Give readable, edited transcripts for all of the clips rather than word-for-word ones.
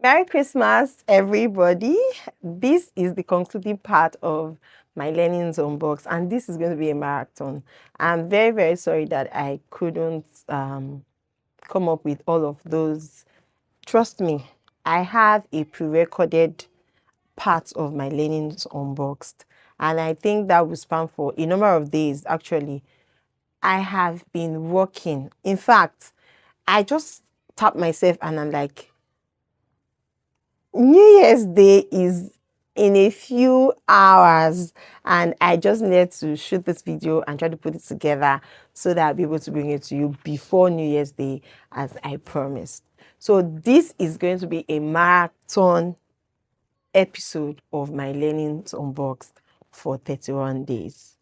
Merry Christmas, everybody. This is the concluding part of my learnings unboxed, and this is going to be a marathon. I'm very, very sorry that I couldn't come up with all of those. Trust me, I have a pre-recorded part of my learnings unboxed, and I think that will span for a number of days. Actually, I have been working. In fact, I just tapped myself and I'm like, New Year's Day is in a few hours, and I just needed to shoot this video and try to put it together so that I'll be able to bring it to you before New Year's Day, as I promised. So, this is going to be a marathon episode of my Learnings Unboxed for 31 days.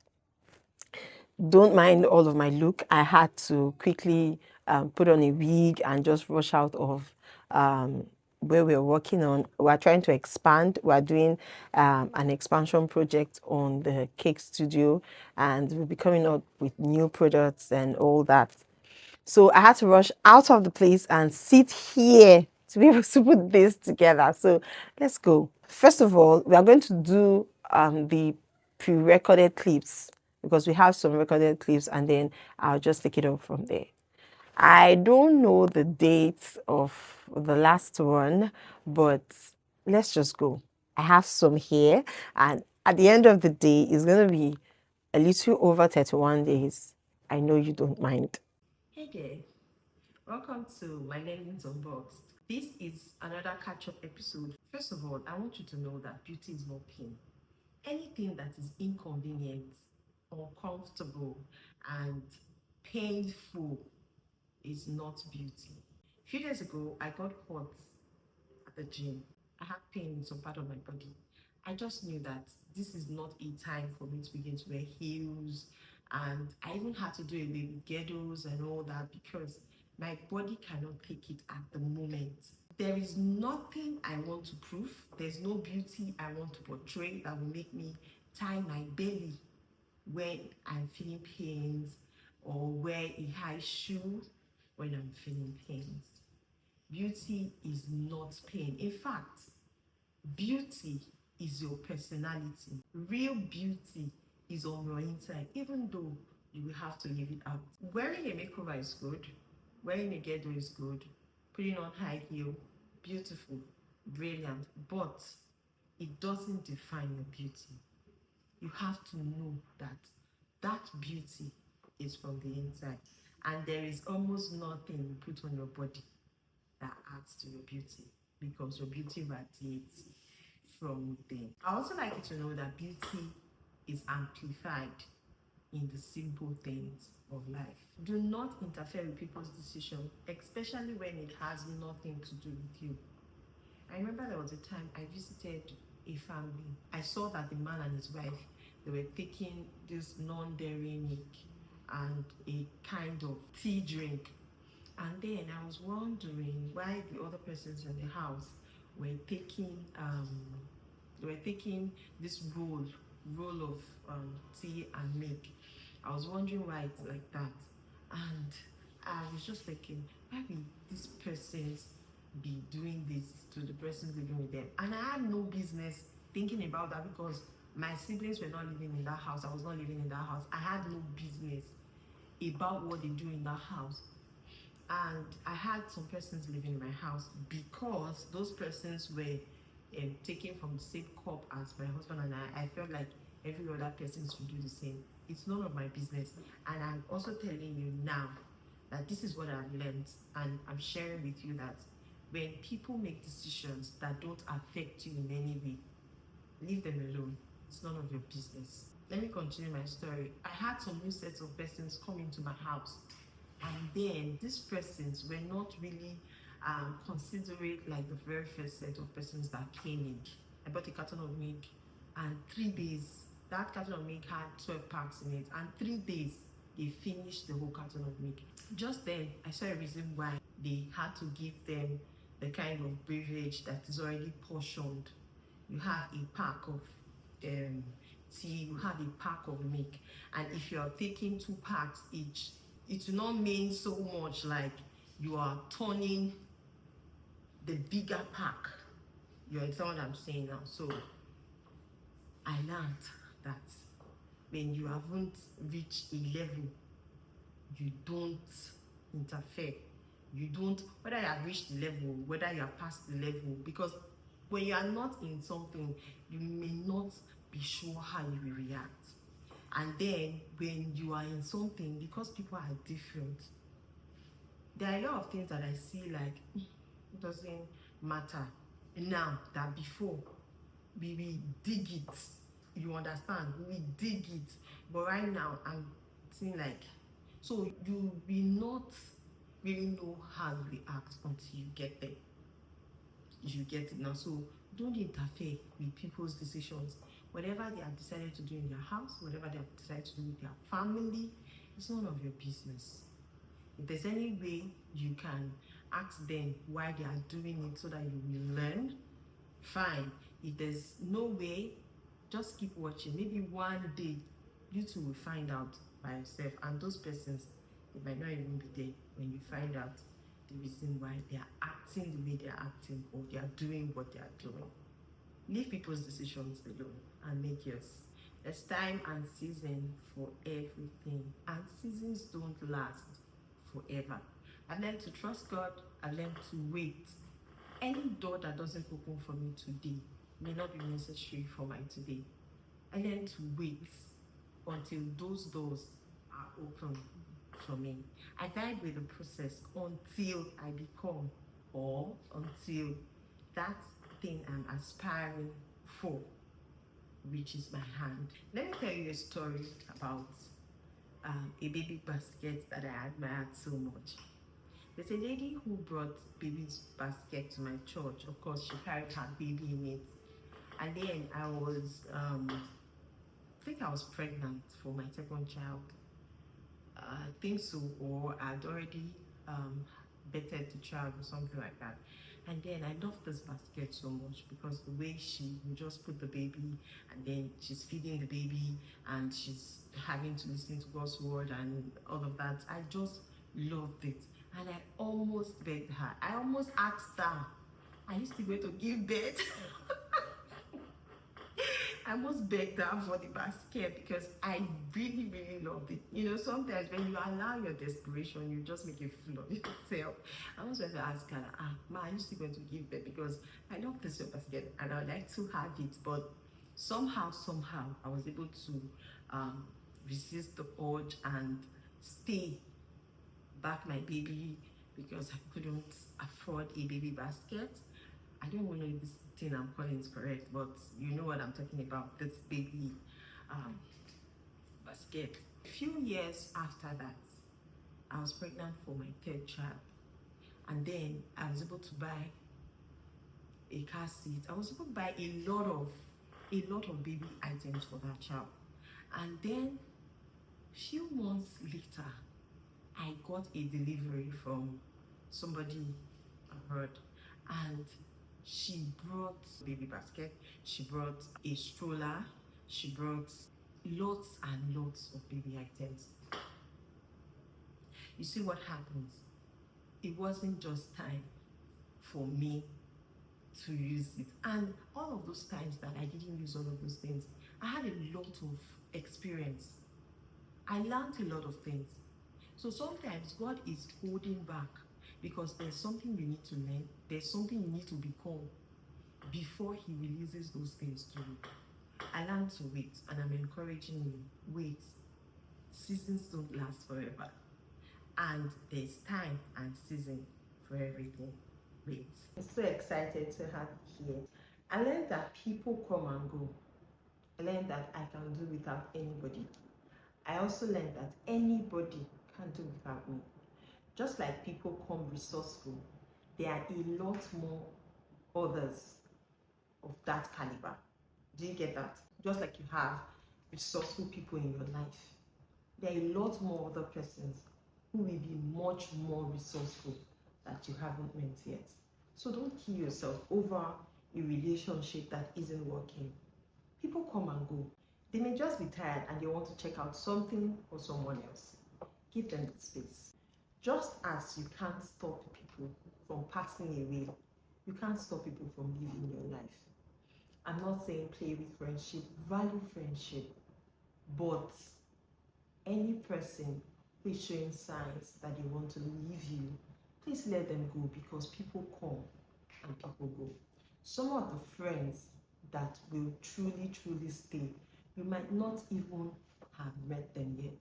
Don't mind all of my look. I had to quickly put on a wig and just rush out of where we're working on. We're trying to expand. We're doing an expansion project on the cake studio, and we'll be coming up with new products and all that. So I had to rush out of the place and sit here to be able to put this together. So let's go. First of all, we are going to do the pre-recorded clips because we have some recorded clips, and then I'll just take it up from there. I don't know the dates of the last one, but let's just go. I have some here, and at the end of the day, it's going to be a little over 31 days. I know you don't mind. Hey there, welcome to my Learnings Unboxed. This is another catch-up episode. First of all, I want you to know that beauty is not pain. Anything that is inconvenient, uncomfortable, and painful is not beauty. A few days ago, I got hot at the gym. I had pain in some part of my body. I just knew that this is not a time for me to begin to wear heels, and I even had to do away with ghettos and all that because my body cannot take it at the moment. There is nothing I want to prove. There's no beauty I want to portray that will make me tie my belly when I'm feeling pains or wear a high shoe when I'm feeling pains. Beauty is not pain. In fact, beauty is your personality. Real beauty is on your inside, even though you will have to leave it out. Wearing a makeover is good. Wearing a ghetto is good. Putting on high heel, beautiful, brilliant, but it doesn't define your beauty. You have to know that that beauty is from the inside, and there is almost nothing you put on your body that adds to your beauty because your beauty radiates from within. I also like you to know that beauty is amplified in the simple things of life. Do not interfere with people's decisions, especially when it has nothing to do with you. I remember there was a time I visited a family. I saw that the man and his wife, they were taking this non-dairy milk and a kind of tea drink. And then I was wondering why the other persons in the house were taking this roll of tea and milk. I was wondering why it's like that, and I was just thinking, why will these persons be doing this to the persons living with them? And I had no business thinking about that because my siblings were not living in that house. I was not living in that house. I had no business about what they do in that house. And I had some persons living in my house because those persons were taken from the same cup as my husband and I felt like every other person should do the same. It's none of my business. And I'm also telling you now that this is what I've learned, and I'm sharing with you that when people make decisions that don't affect you in any way, leave them alone. It's none of your business. Let me continue my story. I had some new sets of persons come into my house, and then these persons were not really considerate like the very first set of persons that came in. I bought a carton of milk, and 3 days, that carton of milk had 12 packs in it, and 3 days they finished the whole carton of milk. Just then I saw a reason why they had to give them the kind of beverage that is already portioned. You have a pack of tea, you have a pack of milk, and if you are taking 2 packs each, it will not mean so much like you are turning the bigger pack. You understand what I'm saying now? So I learned that when you haven't reached a level, you don't interfere. You don't, whether you have reached the level, whether you have passed the level, because when you are not in something, you may not be sure how you will react. And then when you are in something, because people are different, there are a lot of things that I see like it doesn't matter now that before we dig it. You understand? We dig it. But right now I'm seeing like, so you will not really know how to react until you get there. You get it now. So don't interfere with people's decisions. Whatever they have decided to do in their house, whatever they have decided to do with their family, it's none of your business. If there's any way you can ask them why they are doing it so that you will learn, fine. If there's no way, just keep watching. Maybe one day you two will find out by yourself, and those persons, they might not even be there when you find out the reason why they are acting the way they are acting, or they are doing what they are doing. Leave people's decisions alone and make yours. There's time and season for everything, and seasons don't last forever. I've learned to trust God. I've learned to wait. Any door that doesn't open for me today may not be necessary for my today. I learned to wait until those doors are open for me. I died with the process until I become, or until that thing I'm aspiring for reaches my hand. Let me tell you a story about a baby basket that I admired so much. There's a lady who brought baby's basket to my church. Of course, she carried her baby in it. And then I think I was pregnant for my second child. I think so, or I'd already bettered the child or something like that. And then I loved this basket so much because the way she would just put the baby, and then she's feeding the baby, and she's having to listen to God's word and all of that. I just loved it. And I almost begged her. I almost asked her, are you still going to give birth? I almost begged her for the basket because I really, really loved it. You know, sometimes when you allow your desperation, you just make a fool of yourself. I was going to ask her, Ma, are you still going to give birth? Because I love this your basket and I would like to have it. But somehow, I was able to resist the urge and stay back my baby because I couldn't afford a baby basket. I don't even know if this thing I'm calling is correct, but you know what I'm talking about, this baby basket. A few years after that, I was pregnant for my third child, and then I was able to buy a car seat. I was able to buy a lot of baby items for that child. And then a few months later, I got a delivery from somebody abroad, and she brought baby basket, she brought a stroller, she brought lots and lots of baby items. You see what happens? It wasn't just time for me to use it, and all of those times that I didn't use all of those things, I had a lot of experience. I learned a lot of things. So sometimes God is holding back because there's something you need to learn, there's something you need to become before He releases those things to you. I learned to wait, and I'm encouraging you, wait. Seasons don't last forever, and there's time and season for everything. Wait. I'm so excited to have you here. I learned that people come and go. I learned that I can do without anybody. I also learned that anybody can do without me. Just like people come resourceful, there are a lot more others of that caliber. Do you get that? Just like you have resourceful people in your life, there are a lot more other persons who will be much more resourceful that you haven't met yet. So don't kill yourself over a relationship that isn't working. People come and go. They may just be tired and they want to check out something or someone else. Give them the space. Just as you can't stop people from passing away, You can't stop people from living your life. I'm not saying play with friendship, value friendship, but any person who is showing signs that they want to leave you, please let them go, because people come and people go. Some of the friends that will truly stay, you might not even have met them yet.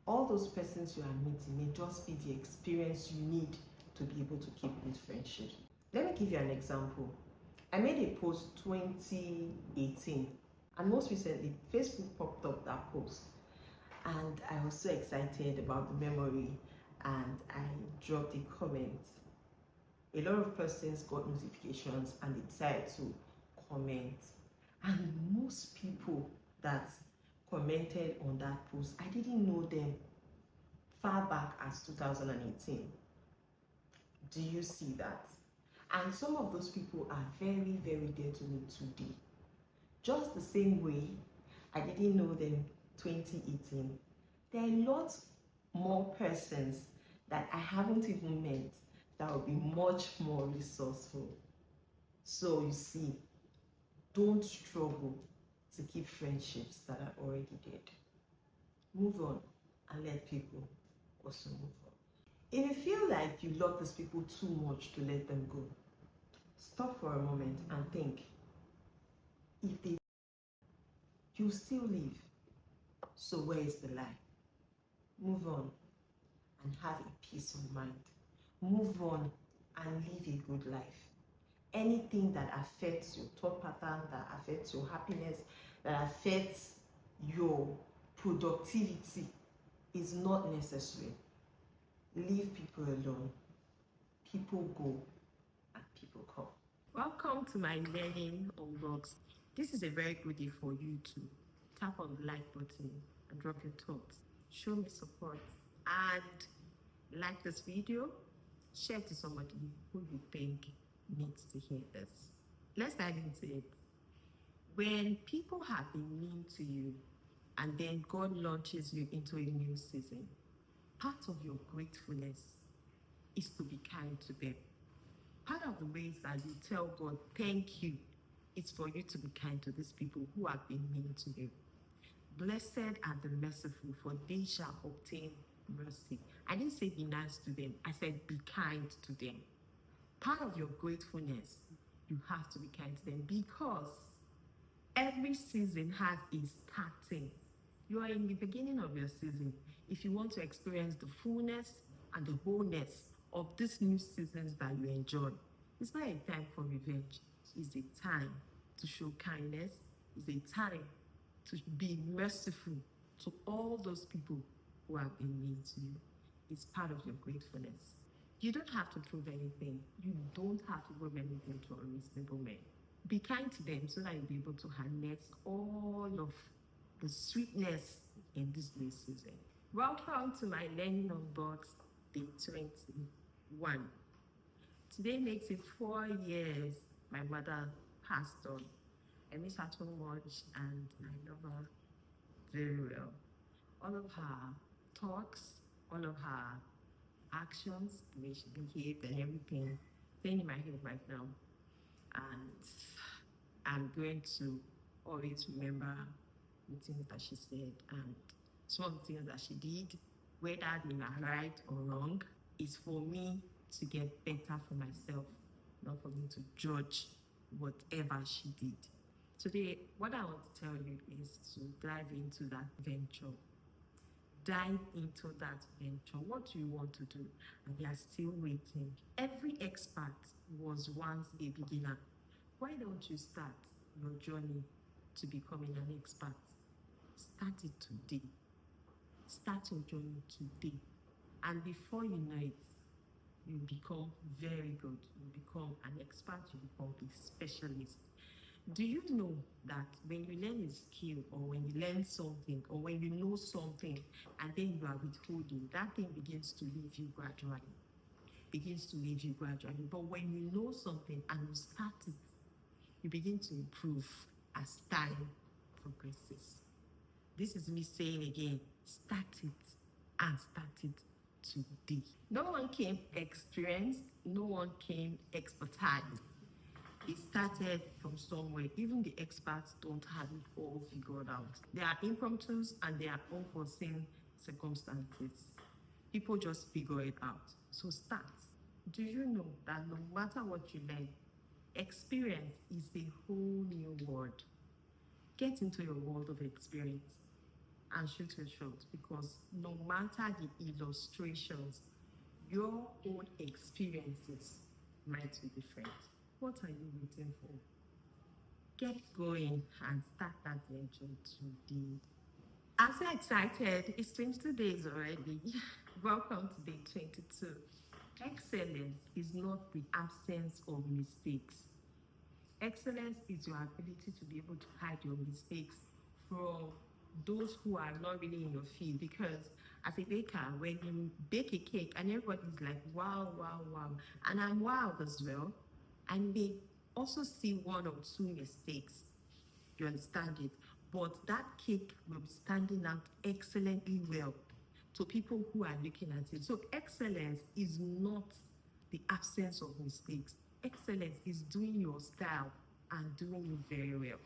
All those persons you are meeting may just be the experience you need to be able to keep good friendship. Let me give you an example. I made a post 2018, and most recently Facebook popped up that post, and I was so excited about the memory, and I dropped a comment. A lot of persons got notifications and they decided to comment, and most people that commented on that post, I didn't know them far back as 2018. Do you see that? And some of those people are very dear to me today. Just the same way I didn't know them 2018. There are a lot more persons that I haven't even met that will be much more resourceful. So you see, don't struggle to keep friendships that are already dead. Move on and let people also move on. If you feel like you love these people too much to let them go, stop for a moment and think. If they, you still live. So where is the lie? Move on and have a peace of mind. Move on and live a good life. Anything that affects your thought pattern, that affects your happiness, that affects your productivity is not necessary. Leave people alone. People go and people come. Welcome to my learning unboxed. This is a very good day for you to tap on the like button and drop your thoughts. Show me support and like this video. Share to somebody who you think needs to hear this. Let's dive into it. When people have been mean to you and then God launches you into a new season, part of your gratefulness is to be kind to them. Part of the ways that you tell God thank you is for you to be kind to these people who have been mean to you. Blessed are the merciful, for they shall obtain mercy. I didn't say be nice to them, I said be kind to them. Part of your gratefulness, you have to be kind to them, because every season has a starting. You are in the beginning of your season. If you want to experience the fullness and the wholeness of these new seasons that you enjoy, it's not a time for revenge. It's a time to show kindness. It's a time to be merciful to all those people who have been mean to you. It's part of your gratefulness. You don't have to prove anything. You don't have to prove anything to unreasonable men. Be kind to them so that you'll be able to harness all of the sweetness in this new season. Welcome to my Learning Unboxed Day 21. Today makes it 4 years my mother passed on. I miss her so much and I love her very well. All of her talks, all of her actions, the way she behaved and everything, playing in my head right now. And I'm going to always remember the things that she said and some of the things that she did, whether they were right or wrong, is for me to get better for myself, not for me to judge whatever she did. Today, what I want to tell you is to dive into that venture. Dive into that venture. What do you want to do? And they are still waiting. Every expert was once a beginner. Why don't you start your journey to becoming an expert? Start it today. Start your journey today. And before you know it, you become very good. You become an expert, you become a specialist. Do you know that when you learn a skill, or when you learn something, or when you know something and then you are withholding, that thing begins to leave you gradually. But when you know something and you start it, you begin to improve as time progresses. This is me saying again, start it and start it today. No one came experienced, no one came expertise. It started from somewhere. Even the experts don't have it all figured out. There are impromptus and there are unforeseen circumstances. People just figure it out. So start. Do you know that no matter what you learn, experience is a whole new world? Get into your world of experience and shoot your shot, because no matter the illustrations, your own experiences might be different. What are you waiting for? Get going and start that venture today. I'm so excited. It's 22 days already. Welcome to day 22. Excellence is not the absence of mistakes. Excellence is your ability to be able to hide your mistakes from those who are not really in your field. Because as a baker, when you bake a cake and everybody's like, wow, wow, wow, and I'm wowed as well, I may also see one or two mistakes. You understand it? But that cake will be standing out excellently well to people who are looking at it. So excellence is not the absence of mistakes. Excellence is doing your style and doing it very well.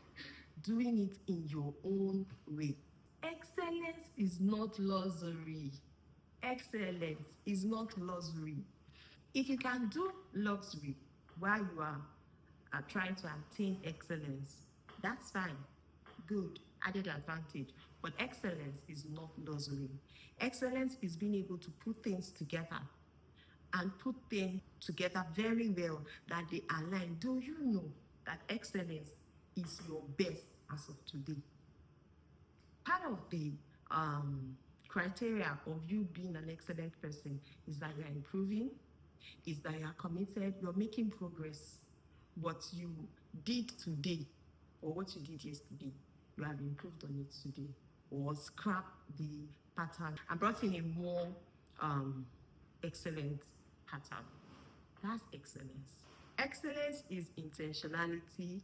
Doing it in your own way. Excellence is not luxury. Excellence is not luxury. If you can do luxury while you are trying to attain excellence, that's fine. Good, added advantage. But excellence is not luxury. Excellence is being able to put things together and put things together very well that they align. Do you know that excellence is your best as of today? Part of the criteria of you being an excellent person is that you're improving, is that you're committed, you're making progress. What you did today or what you did yesterday, you have improved on it today, or scrap the pattern and brought in a more excellent pattern. That's excellence. Excellence is intentionality,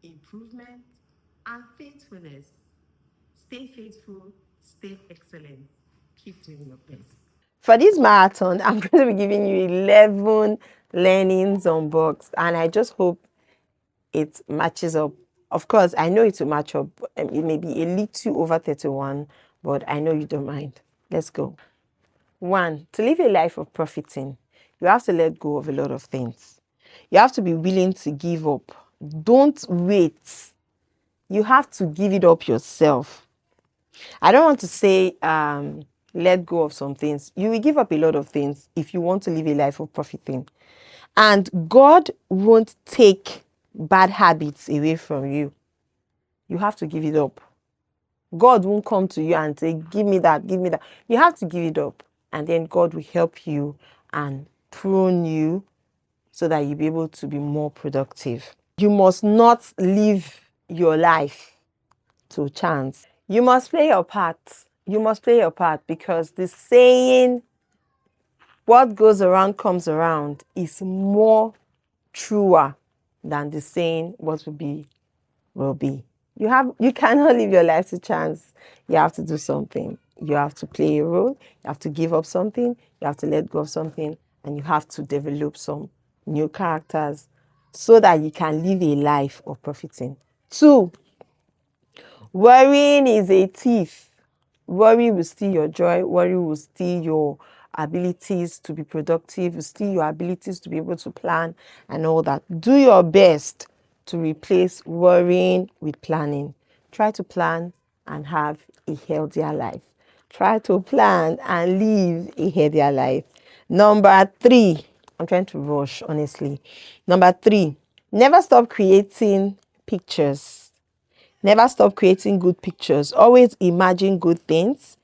improvement, and faithfulness. Stay faithful, stay excellent, keep doing your best. For this marathon, I'm going to be giving you 11 learnings unboxed, and I just hope it matches up. Of course, I know it will match up. It may be a little over 31, but I know you don't mind. Let's go. 1, to live a life of profiting, you have to let go of a lot of things. You have to be willing to give up. Don't wait. You have to give it up yourself. I don't want to say let go of some things. You will give up a lot of things if you want to live a life of profiting. And God won't take bad habits away from you. You have to give it up. God won't come to you and say, give me that, give me that. You have to give it up. And then God will help you and prune you so that you'll be able to be more productive. You must not live your life to chance. You must play your part. You must play your part, because the saying, what goes around comes around, is more truer than the saying, what will be, will be. You cannot live your life to chance. You have to do something. You have to play a role. You have to give up something. You have to let go of something. And you have to develop some new characters so that you can live a life of profiting. 2, worrying is a thief. Worry will steal your joy. Worry will steal your abilities to be productive, will steal your abilities to be able to plan and all that. Do your best to replace worrying with planning. Try to plan and have a healthier life. Try to plan and live a healthier life. Number 3, I'm trying to rush, honestly. Number 3, never stop creating pictures. Never stop creating good pictures. Always imagine good things.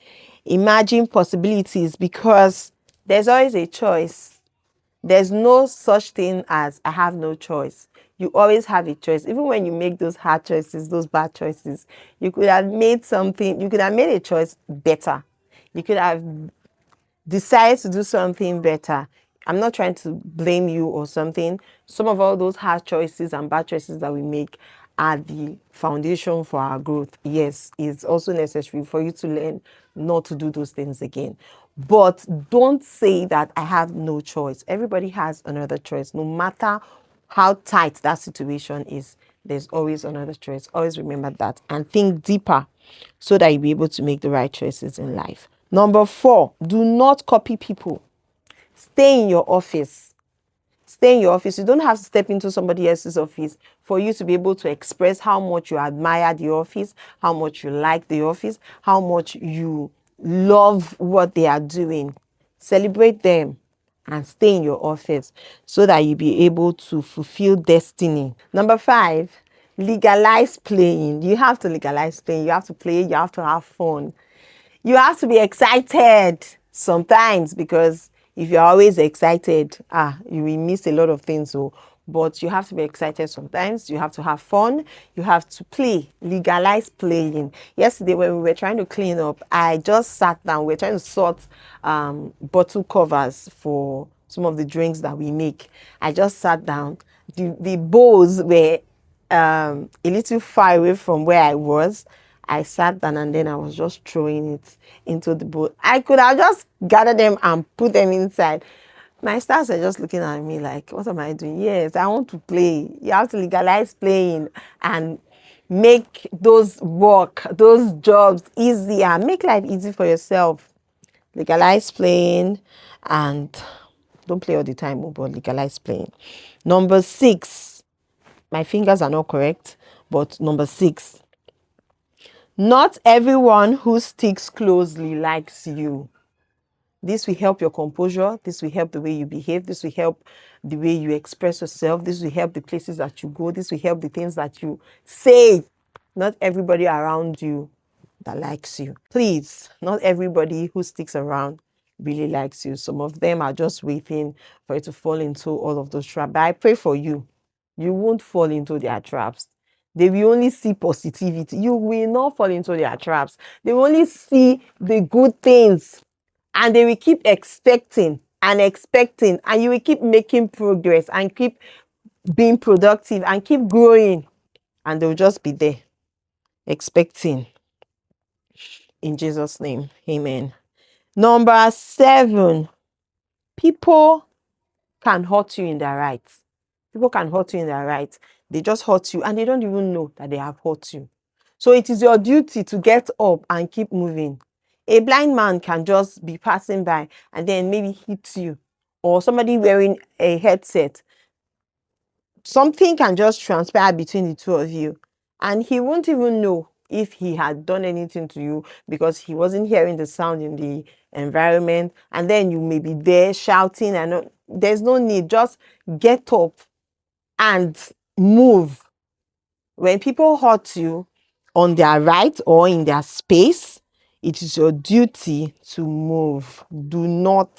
Imagine possibilities, because there's always a choice. There's no such thing as I have no choice. You always have a choice. Even when you make those hard choices, those bad choices, you could have made a choice better. You could have decide to do something better. I'm not trying to blame you or something. Some of all those hard choices and bad choices that we make are the foundation for our growth. Yes, it's also necessary for you to learn not to do those things again. But don't say that I have no choice. Everybody has another choice. No matter how tight that situation is, there's always another choice. Always remember that and think deeper so that you'll be able to make the right choices in life. Number 4, do not copy people. Stay in your office. Stay in your office. You don't have to step into somebody else's office for you to be able to express how much you admire the office, how much you like the office, how much you love what they are doing. Celebrate them and stay in your office so that you be able to fulfill destiny. Number 5, legalize playing. You have to legalize playing. You have to play. You have to have fun. You have to be excited sometimes, because if you're always excited, you will miss a lot of things. So, but you have to be excited sometimes. You have to have fun. You have to play. Legalize playing. Yesterday, when we were trying to clean up, I just sat down. We are trying to sort bottle covers for some of the drinks that we make. I just sat down. The bowls were a little far away from where I was. I sat down and then I was just throwing it into the bowl. I could have just gathered them and put them inside. My stars are just looking at me like, what am I doing? Yes, I want to play. You have to legalize playing and make those work, those jobs easier. Make life easy for yourself. Legalize playing and don't play all the time, but legalize playing. Number 6, my fingers are not correct, but number 6, not everyone who sticks closely likes you. This will help your composure. This will help the way you behave. This will help the way you express yourself. This will help the places that you go. This will help the things that you say. Not everybody around you that likes you. Please, not everybody who sticks around really likes you. Some of them are just waiting for you to fall into all of those traps. But I pray for you. You won't fall into their traps. They will only see positivity. You will not fall into their traps. They will only see the good things, and they will keep expecting and expecting, and you will keep making progress and keep being productive and keep growing, and they'll just be there expecting. In Jesus' name, amen. Number 7, people can hurt you in their rights. People can hurt you in their rights. They just hurt you and they don't even know that they have hurt you. So it is your duty to get up and keep moving. A blind man can just be passing by and then maybe hit you, or somebody wearing a headset. Something can just transpire between the two of you and he won't even know if he had done anything to you, because he wasn't hearing the sound in the environment, and then you may be there shouting, and there's no need. Just get up and move. When people hurt you on their right or in their space, it is your duty to move. Do not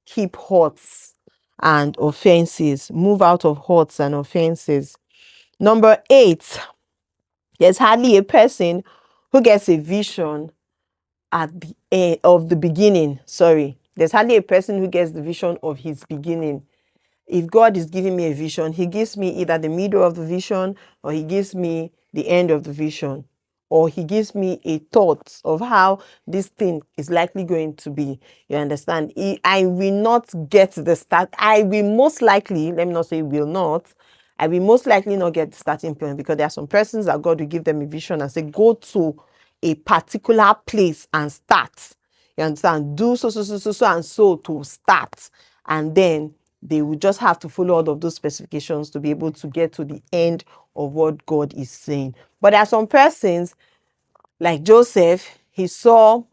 keep hurts and offenses. Move out of hurts and offenses. Number 8, there's hardly a person who gets a vision at the end of the beginning. There's hardly a person who gets the vision of his beginning. If God is giving me a vision, he gives me either the middle of the vision, or he gives me the end of the vision, or he gives me a thought of how this thing is likely going to be. You understand? I will not get the start. I will most likely, let me not say will not, I will most likely not get the starting point, because there are some persons that God will give them a vision and say, go to a particular place and start. You understand? Do so and so to start. And then they will just have to follow all of those specifications to be able to get to the end of what God is saying. But there are some persons, like Joseph, he saw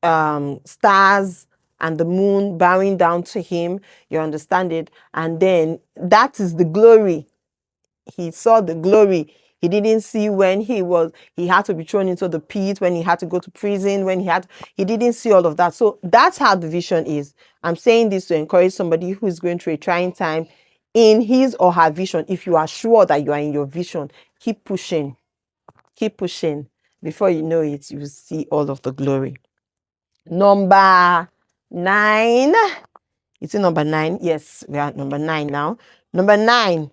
stars and the moon bowing down to him. You understand it? And then that is the glory. He saw the glory. He didn't see when he had to be thrown into the pit, when he had to go to prison, he didn't see all of that. So that's how the vision is. I'm saying this to encourage somebody who is going through a trying time in his or her vision. If you are sure that you are in your vision, keep pushing. Keep pushing. Before you know it, you will see all of the glory. Number 9. Is it number 9? Yes, we are at number 9 now. Number 9.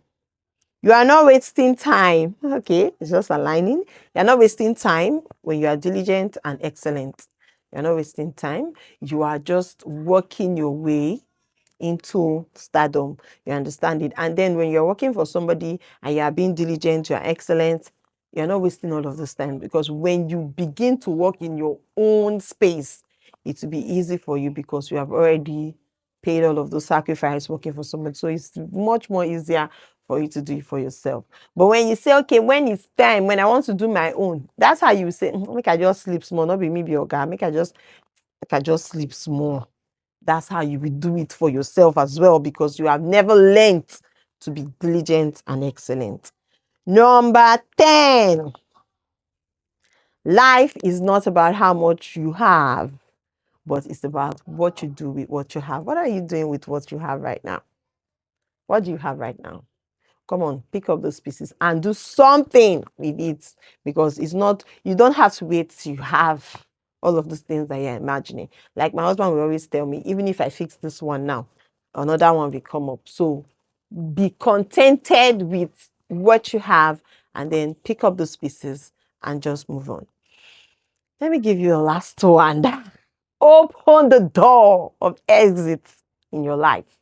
You are not wasting time. Okay, it's just aligning. You are not wasting time when you are diligent and excellent. You are not wasting time. You are just working your way into stardom. You understand it? And then when you're working for somebody and you are being diligent, you're excellent, you're not wasting all of this time, because when you begin to work in your own space, it will be easy for you because you have already paid all of those sacrifices working for someone. So it's much more easier for you to do it for yourself. But when you say, okay, when it's time, when I want to do my own, that's how you say, make I just sleep small, not be me be your guy, make I just sleep small. That's how you will do it for yourself as well, because you have never learned to be diligent and excellent. Number 10, life is not about how much you have, but it's about what you do with what you have. What are you doing with what you have right now? What do you have right now? Come on, pick up those pieces and do something with it, because it's not, you don't have to wait till you have all of those things that you're imagining. Like my husband will always tell me, even if I fix this one now, another one will come up. So be contented with what you have and then pick up those pieces and just move on. Let me give you a last one. Open the door of exit in your life.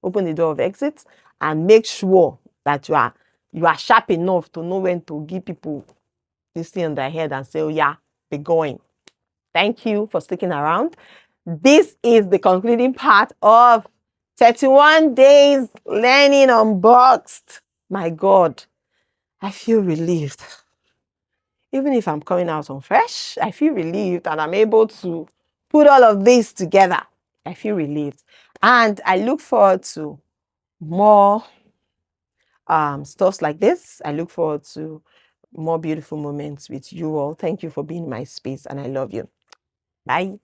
Open the door of exit and make sure that you are sharp enough to know when to give people this thing on their head and say, oh yeah, be going. Thank you for sticking around. This is the concluding part of 31 days learning unboxed. My God, I feel relieved. Even if I'm coming out on fresh, I feel relieved and I'm able to put all of this together. I feel relieved. And I look forward to more stuffs like this. I look forward to more beautiful moments with you all. Thank you for being in my space and I love you. Bye.